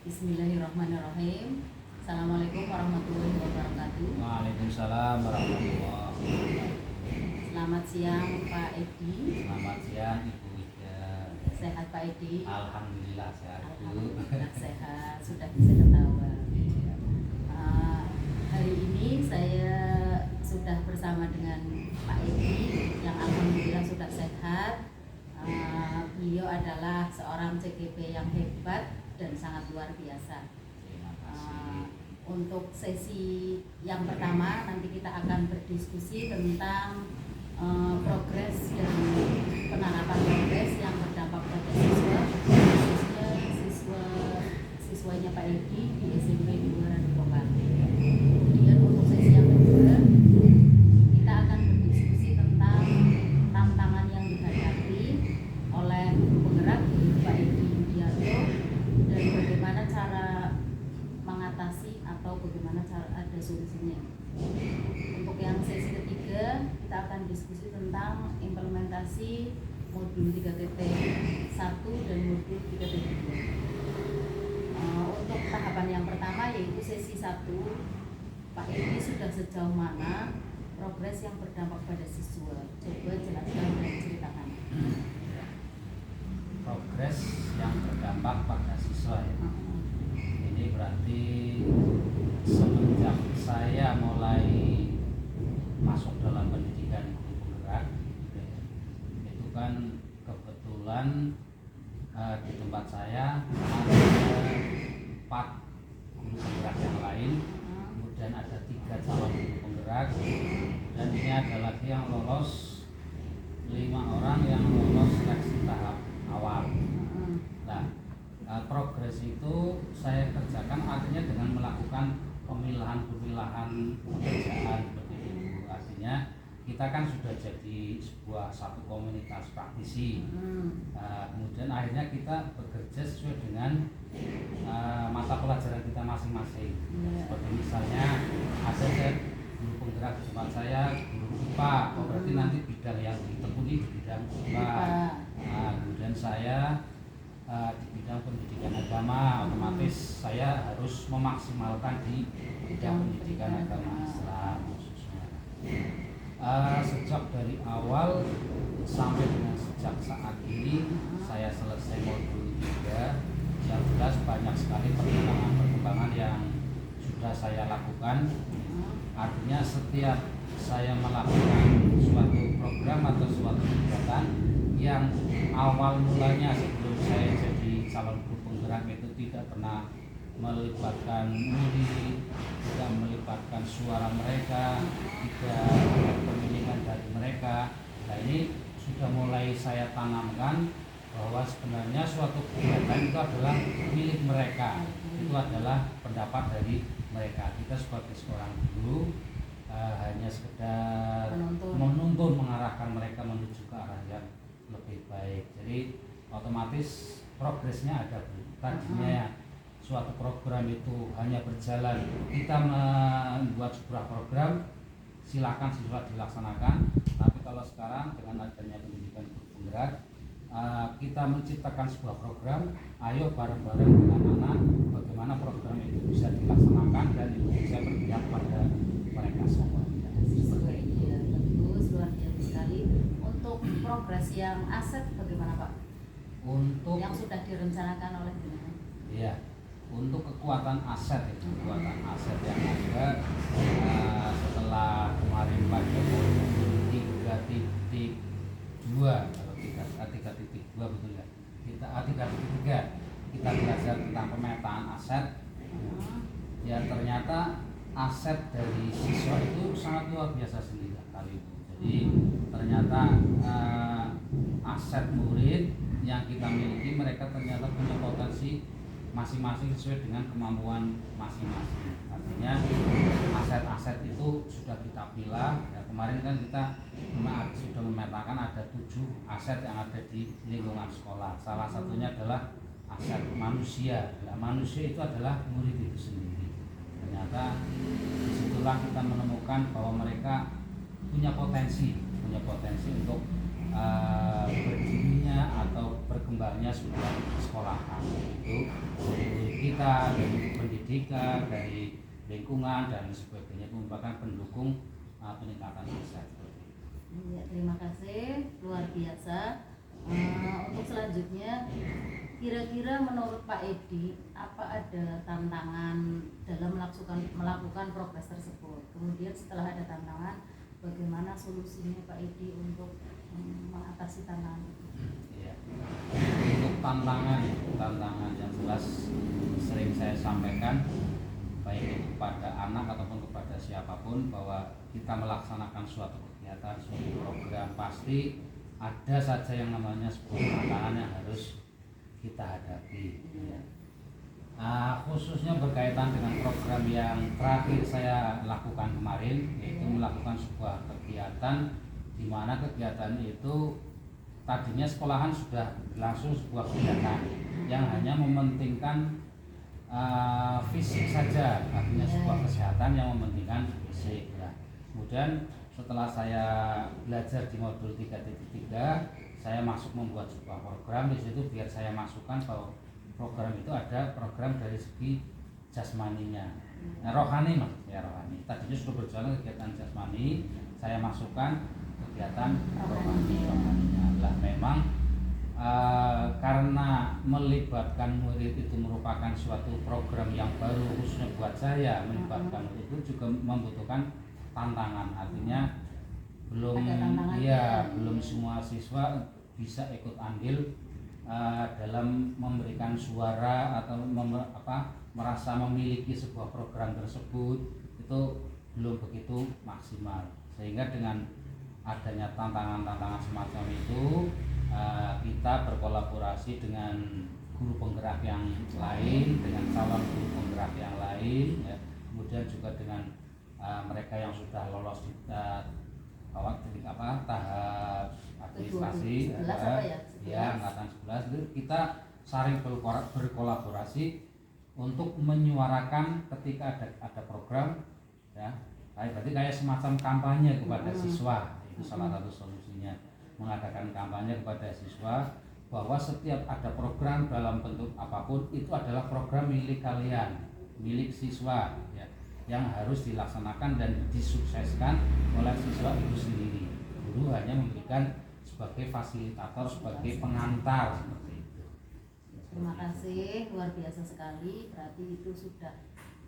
Bismillahirrahmanirrahim. Assalamualaikum warahmatullahi wabarakatuh. Waalaikumsalam warahmatullahi wabarakatuh. Selamat siang Pak Edi. Selamat siang Ibu Ida. Sehat Pak Edi? Alhamdulillah sehat Bu. Alhamdulillah sehat, sudah bisa ketawa. Iya. Hari ini saya sudah bersama dengan Pak Edi yang alhamdulillah sudah sehat. Beliau adalah seorang CGP yang hebat dan sangat luar biasa. Terima kasih. Untuk sesi yang pertama nanti kita akan berdiskusi tentang progres dan penerapan progres yang berdampak pada siswanya Pak Edi di SMP di Luar Propan. Kemudian untuk sesi yang kedua kita akan berdiskusi tentang tantangan yang dihadapi oleh penggerak Pak Edi Yudianto dan bagaimana cara mengatasi atau bagaimana cara ada solusinya. Untuk yang sesi ketiga kita akan diskusi tentang implementasi modul 3.1 dan modul 3.2. Untuk tahapan yang pertama yaitu sesi 1, Pak Edi sudah sejauh mana progres yang berdampak pada siswa? Coba jelaskan dan ceritakan. Progres yang berdampak pada siswa ya. Ini berarti semenjak saya mulai masuk dalam pendidikan guru penggerak itu kan kebetulan di tempat saya ada 4 guru penggerak yang lain, kemudian ada 3 calon guru penggerak, dan ini ada lagi yang lolos 5 orang yang lolos seleksi tahap awal. Nah, progres itu saya kerjakan artinya dengan melakukan pemilahan pekerjaan seperti itu. Artinya kita kan sudah jadi satu komunitas praktisi. Kemudian akhirnya kita bekerja sesuai dengan mata pelajaran kita masing-masing. Seperti misalnya ada guru penggerak di tempat saya guru IPA, berarti nanti bidang yang ditekuni di bidang IPA. Kemudian saya di bidang pendidikan agama, otomatis saya harus memaksimalkan di bidang pendidikan agama Islam khususnya. Sejak dari awal sampai dengan sejak saat ini saya selesai modul 3, yang jelas banyak sekali perkembangan yang sudah saya lakukan. Artinya setiap saya melakukan suatu program atau suatu kegiatan yang awal mulanya sebelum saya jadi calon guru penggerak itu tidak pernah melibatkan murid, tidak melibatkan suara mereka, tidak ada pemilihan dari mereka. Nah, ini sudah mulai saya tanamkan bahwa sebenarnya suatu kegiatan itu adalah milik mereka, itu adalah pendapat dari mereka. Kita sebagai seorang guru hanya sekedar menuntun, mengarahkan mereka menuju ke arah yang lebih baik. Jadi otomatis progresnya ada. Tadinya suatu program itu hanya berjalan, kita membuat sebuah program, silakan siswa dilaksanakan. Tapi kalau sekarang dengan adanya pendidikan guru penggerak, kita menciptakan sebuah program, ayo bareng-bareng dengan anak bagaimana program itu bisa dilaksanakan dan itu bisa berpihak pada mereka semua. Bagus, luar biasa sekali. Untuk progres yang aset bagaimana Pak? Untuk yang sudah direncanakan oleh Bina? Iya, untuk kekuatan aset itu, kekuatan aset yang ada setelah kemarin pada modul 3.2 atau 3.2 betul ya, kita 3.3 kita belajar tentang pemetaan aset. Ya ternyata aset dari siswa itu sangat luar biasa sendiri kali itu. Jadi ternyata aset murid yang kita miliki, mereka ternyata punya potensi masing-masing sesuai dengan kemampuan masing-masing. Artinya aset-aset itu sudah kita pilah. Ya, kemarin kan kita sudah memetakan ada 7 aset yang ada di lingkungan sekolah. Salah satunya adalah aset manusia. Nah, manusia itu adalah murid itu sendiri. Ternyata disitulah kita menemukan bahwa mereka punya potensi untuk berdirinya atau berkembangnya sebuah sekolahan. Itu memiliki kita, dari pendidikan, dari lingkungan dan sebagainya itu merupakan pendukung peningkatan desa. Ya, terima kasih, luar biasa. Untuk selanjutnya, kira-kira menurut Pak Edi, apa ada tantangan dalam melakukan progres tersebut? Kemudian setelah ada tantangan, bagaimana solusinya Pak Edi untuk mengatasi tantangan itu? Ya. Untuk tantangan yang jelas sering saya sampaikan baik itu kepada anak ataupun kepada siapapun, bahwa kita melaksanakan suatu kegiatan, suatu program, pasti ada saja yang namanya sebuah tantangan yang harus kita hadapi. Khususnya berkaitan dengan program yang terakhir saya lakukan kemarin, yaitu melakukan sebuah kegiatan di mana kegiatan itu tadinya sekolahan sudah langsung sebuah kegiatan yang hanya mementingkan fisik saja, artinya sebuah kesehatan yang mementingkan fisik. Nah, kemudian setelah saya belajar di modul 3.3, saya masuk membuat sebuah program di situ, biar saya masukkan bahwa program itu ada program dari segi jasmaninya, rohani maksudnya, rohani. Tadinya sudah berjalan kegiatan jasmani, saya masukkan kegiatan rohaninya. Lah memang karena melibatkan murid itu merupakan suatu program yang baru khususnya buat saya, melibatkan murid itu juga membutuhkan tantangan, artinya belum semua siswa bisa ikut andil dalam memberikan suara atau merasa memiliki sebuah program tersebut, itu belum begitu maksimal. Sehingga dengan adanya tantangan-tantangan semacam itu, kita berkolaborasi dengan guru penggerak yang lain, dengan calon guru penggerak yang lain, ya. Kemudian juga dengan mereka yang sudah lolos di tahap administrasi, angkatan 11, itu kita saling berkolaborasi untuk menyuarakan ketika ada program, ya. Berarti kayak semacam kampanye kepada siswa, itu salah satu solusinya, mengadakan kampanye kepada siswa bahwa setiap ada program dalam bentuk apapun itu adalah program milik kalian, milik siswa, ya, yang harus dilaksanakan dan disukseskan oleh siswa itu sendiri. Guru hanya memberikan sebagai fasilitator, sebagai pengantar, seperti itu. Terima kasih, luar biasa sekali. Berarti itu sudah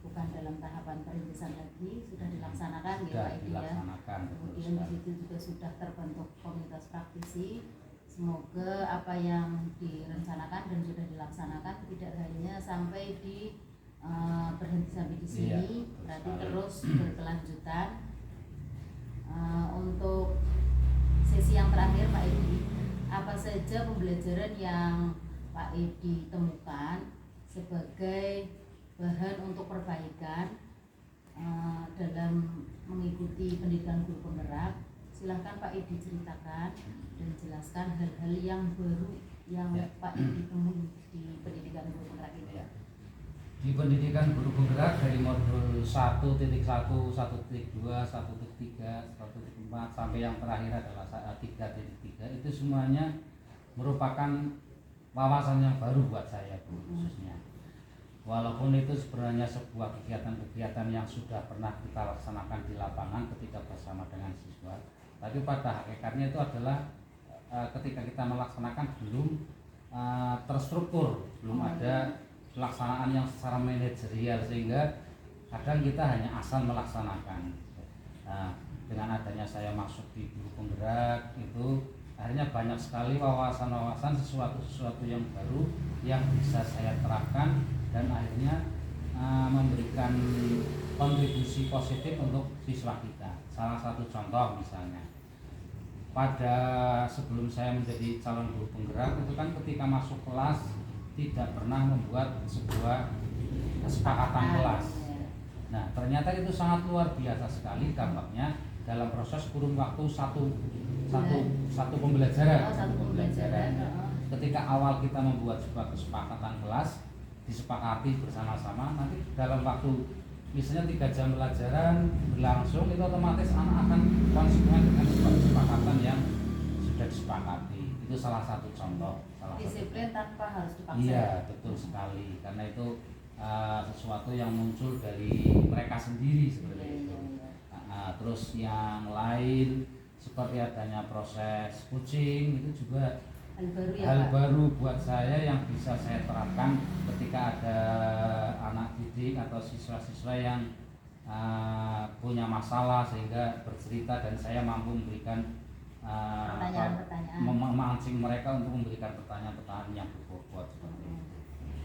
bukan dalam tahapan perintisan lagi, sudah dilaksanakan ya Pak Edi ya. Kemudian di situ juga sudah terbentuk komunitas praktisi. Semoga apa yang direncanakan dan sudah dilaksanakan tidak hanya sampai di berhenti sampai di sini, berarti terus berkelanjutan. Untuk sesi yang terakhir Pak Edi, apa saja pembelajaran yang Pak Edi temukan sebagai bahan untuk perbaikan dalam mengikuti pendidikan guru penggerak? Silahkan Pak Edi ceritakan dan jelaskan hal-hal yang baru yang Pak Edi temui di pendidikan guru penggerak ini. Di pendidikan guru penggerak dari modul 1.1, 1.2, 1.3, 1.4 sampai yang terakhir adalah 3.3, itu semuanya merupakan wawasan yang baru buat saya khususnya. Walaupun itu sebenarnya sebuah kegiatan-kegiatan yang sudah pernah kita laksanakan di lapangan ketika bersama dengan siswa, tapi pada hakikatnya itu adalah ketika kita melaksanakan belum terstruktur, belum ada pelaksanaan yang secara manajerial, sehingga kadang kita hanya asal melaksanakan. Dengan adanya saya masuk di guru penggerak itu, akhirnya banyak sekali wawasan-wawasan, sesuatu yang baru yang bisa saya terapkan dan akhirnya memberikan kontribusi positif untuk siswa kita. Salah satu contoh misalnya, pada sebelum saya menjadi calon guru penggerak itu kan ketika masuk kelas tidak pernah membuat sebuah kesepakatan kelas. Nah, ternyata itu sangat luar biasa sekali dampaknya dalam proses kurun waktu satu pembelajaran. Ketika awal kita membuat sebuah kesepakatan kelas, disepakati bersama-sama, nanti dalam waktu misalnya 3 jam pelajaran berlangsung, itu otomatis anak akan konsekuen dengan sebuah kesepakatan yang sudah disepakati. Itu salah satu contoh. Disiplin tanpa harus dipaksa. Iya, betul sekali. Karena itu sesuatu yang muncul dari mereka sendiri seperti Iya, itu. iya, iya. Terus yang lain seperti adanya proses coaching itu juga Hal baru ya hal Pak. baru buat saya yang bisa saya terapkan ketika ada anak didik atau siswa-siswa yang punya masalah sehingga bercerita dan saya mampu memberikan Pertanyaan-pertanyaan. memancing mereka untuk memberikan pertanyaan-pertanyaan yang berbobot seperti itu.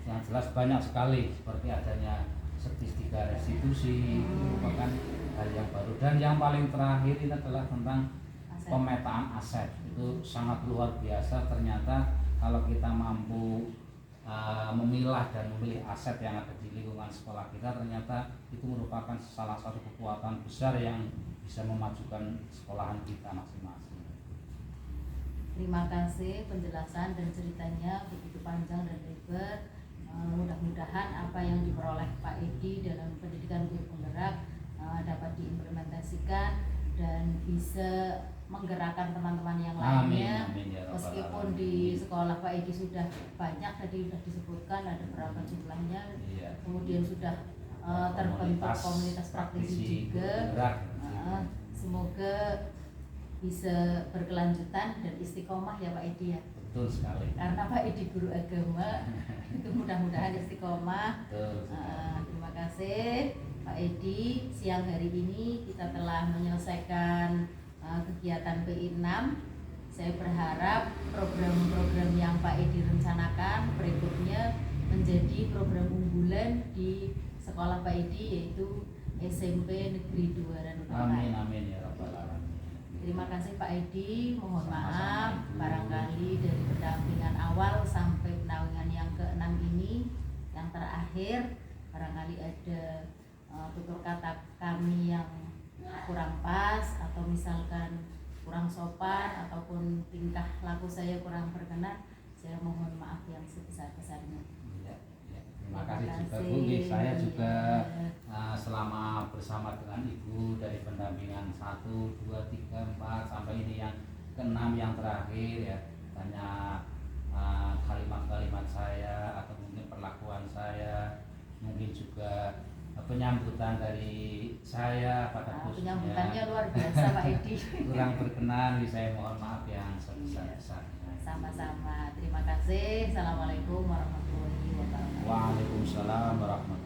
Yang jelas banyak sekali seperti adanya statistika restitusi itu merupakan hal yang baru, dan yang paling terakhir ini adalah tentang Aset. pemetaan aset. Itu sangat luar biasa ternyata kalau kita mampu memilah dan memilih aset yang ada di lingkungan sekolah kita, ternyata itu merupakan salah satu kekuatan besar yang bisa memajukan sekolahan kita masing-masing. Terima kasih penjelasan dan ceritanya begitu panjang dan lebar. Mudah-mudahan apa yang diperoleh Pak Edi dalam pendidikan guru penggerak dapat diimplementasikan dan bisa menggerakkan teman-teman yang lainnya. Amin, ya Rabbal Meskipun Alamin. di sekolah Pak Edi sudah banyak, tadi sudah disebutkan ada berapa jumlahnya, Iya. kemudian sudah terbentuk komunitas praktisi juga. bergerak. Semoga bisa berkelanjutan dan istiqomah ya Pak Edi ya. Betul sekali. Karena Pak Edi guru agama, itu mudah-mudahan istiqomah. Betul sekali. Terima kasih Pak Edi. Siang hari ini kita telah menyelesaikan kegiatan PI 6. Saya berharap program-program yang Pak Edi rencanakan berikutnya menjadi program unggulan di sekolah Pak Edi, yaitu SMP Negeri 2 Ranupane. Amin, amin ya Rabbal Alamin. Terima kasih Pak Edi, mohon Sama-sama, maaf Ibu. barangkali dari pendampingan awal sampai pendampingan yang ke-6 ini, yang terakhir barangkali ada tutur kata kami yang kurang pas atau misalkan kurang sopan ataupun tingkah laku saya kurang berkenan, saya mohon maaf yang sebesar-besarnya. Ya, ya. Terima kasih juga Bu. Saya juga selama bersama dengan Ibu dari pendampingan 1, 2, 3, 4 sampai ini yang ke-6 yang terakhir ya, banyak kalimat-kalimat saya atau mungkin perlakuan saya, mungkin juga penyambutan dari saya pada khususnya Penyambutannya luar biasa Pak Edi. kurang berkenan, saya mohon maaf yang sebesar-besarnya. Sama-sama. Terima kasih. Assalamualaikum warahmatullahi wabarakatuh. Waalaikumsalam warahmatullahi wabarakatuh.